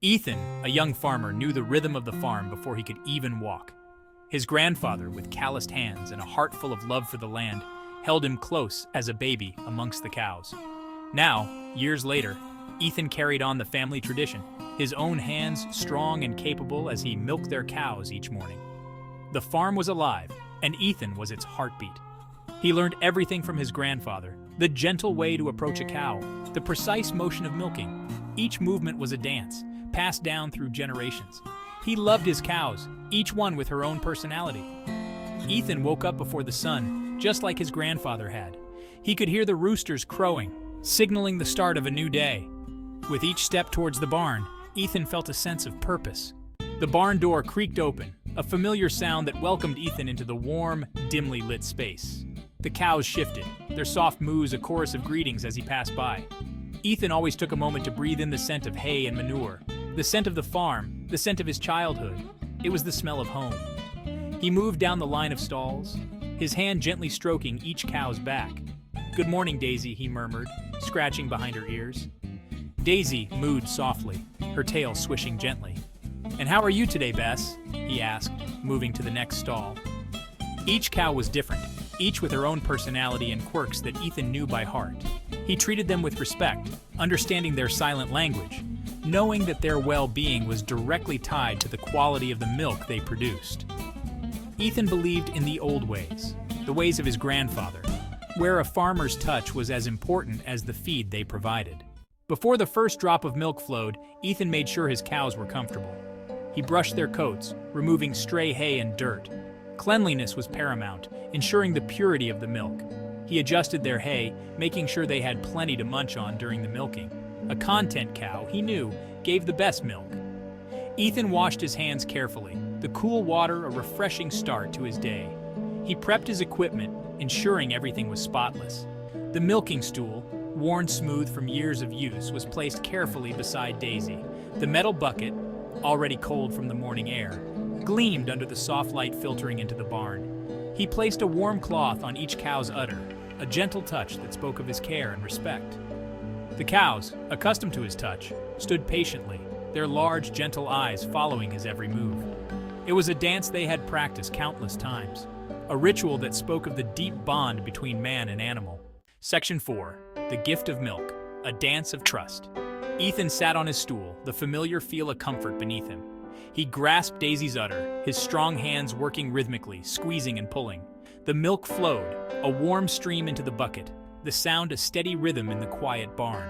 Ethan, a young farmer, knew the rhythm of the farm before he could even walk. His grandfather, with calloused hands and a heart full of love for the land, held him close as a baby amongst the cows. Now, years later, Ethan carried on the family tradition, his own hands strong and capable as he milked their cows each morning. The farm was alive, and Ethan was its heartbeat. He learned everything from his grandfather: the gentle way to approach a cow, the precise motion of milking. Each movement was a dance, passed down through generations. He loved his cows, each one with her own personality. Ethan woke up before the sun, just like his grandfather had. He could hear the roosters crowing, signaling the start of a new day. With each step towards the barn, Ethan felt a sense of purpose. The barn door creaked open, a familiar sound that welcomed Ethan into the warm, dimly lit space. The cows shifted, their soft moos a chorus of greetings as he passed by. Ethan always took a moment to breathe in the scent of hay and manure, the scent of the farm, the scent of his childhood. It was the smell of home. He moved down the line of stalls, his hand gently stroking each cow's back. "Good morning, Daisy," he murmured, scratching behind her ears. Daisy mooed softly, her tail swishing gently. "And how are you today, Bess?" he asked, moving to the next stall. Each cow was different, each with her own personality and quirks that Ethan knew by heart. He treated them with respect, understanding their silent language, knowing that their well-being was directly tied to the quality of the milk they produced. Ethan believed in the old ways, the ways of his grandfather, where a farmer's touch was as important as the feed they provided. Before the first drop of milk flowed, Ethan made sure his cows were comfortable. He brushed their coats, removing stray hay and dirt. Cleanliness was paramount, ensuring the purity of the milk. He adjusted their hay, making sure they had plenty to munch on during the milking. A content cow, he knew, gave the best milk. Ethan washed his hands carefully, the cool water a refreshing start to his day. He prepped his equipment, ensuring everything was spotless. The milking stool, worn smooth from years of use, was placed carefully beside Daisy. The metal bucket, already cold from the morning air, gleamed under the soft light filtering into the barn. He placed a warm cloth on each cow's udder, a gentle touch that spoke of his care and respect. The cows, accustomed to his touch, stood patiently, their large, gentle eyes following his every move. It was a dance they had practiced countless times, a ritual that spoke of the deep bond between man and animal. Section 4. The Gift of Milk, a Dance of Trust. Ethan sat on his stool, the familiar feel of comfort beneath him. He grasped Daisy's udder, his strong hands working rhythmically, squeezing and pulling. The milk flowed, a warm stream into the bucket, the sound a steady rhythm in the quiet barn.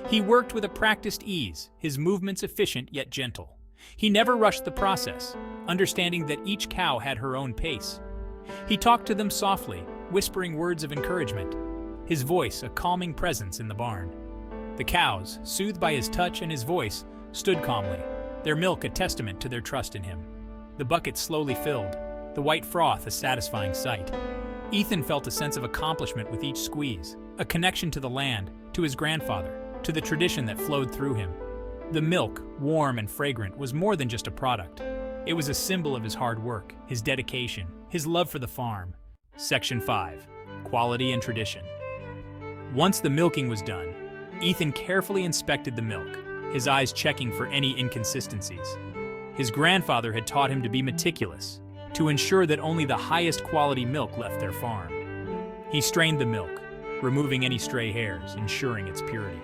He worked with a practiced ease, his movements efficient yet gentle. He never rushed the process, understanding that each cow had her own pace. He talked to them softly, whispering words of encouragement, his voice a calming presence in the barn. The cows, soothed by his touch and his voice, stood calmly, their milk a testament to their trust in him. The bucket slowly filled, the white froth a satisfying sight. Ethan felt a sense of accomplishment with each squeeze, a connection to the land, to his grandfather, to the tradition that flowed through him. The milk, warm and fragrant, was more than just a product. It was a symbol of his hard work, his dedication, his love for the farm. Section 5. Quality and Tradition. Once the milking was done, Ethan carefully inspected the milk, his eyes checking for any inconsistencies. His grandfather had taught him to be meticulous, to ensure that only the highest quality milk left their farm. He strained the milk, removing any stray hairs, ensuring its purity.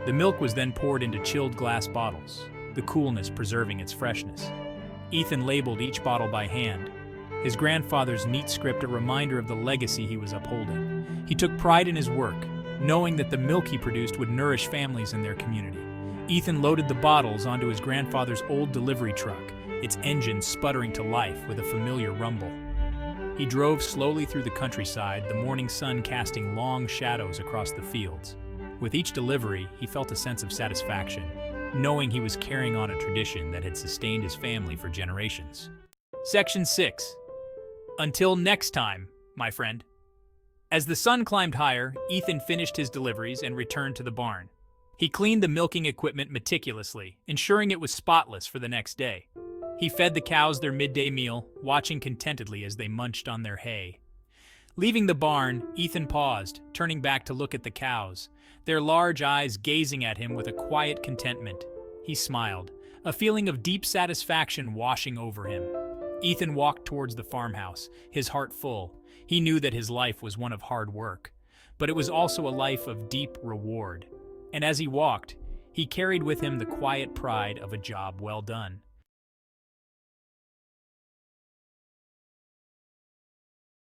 The milk was then poured into chilled glass bottles, the coolness preserving its freshness. Ethan labeled each bottle by hand, his grandfather's neat script a reminder of the legacy he was upholding. He took pride in his work, knowing that the milk he produced would nourish families in their community. Ethan loaded the bottles onto his grandfather's old delivery truck, its engine sputtering to life with a familiar rumble. He drove slowly through the countryside, the morning sun casting long shadows across the fields. With each delivery, he felt a sense of satisfaction, knowing he was carrying on a tradition that had sustained his family for generations. Section 6. Until next time, my friend. As the sun climbed higher, Ethan finished his deliveries and returned to the barn. He cleaned the milking equipment meticulously, ensuring it was spotless for the next day. He fed the cows their midday meal, watching contentedly as they munched on their hay. Leaving the barn, Ethan paused, turning back to look at the cows, their large eyes gazing at him with a quiet contentment. He smiled, a feeling of deep satisfaction washing over him. Ethan walked towards the farmhouse, his heart full. He knew that his life was one of hard work, but it was also a life of deep reward. And as he walked, he carried with him the quiet pride of a job well done.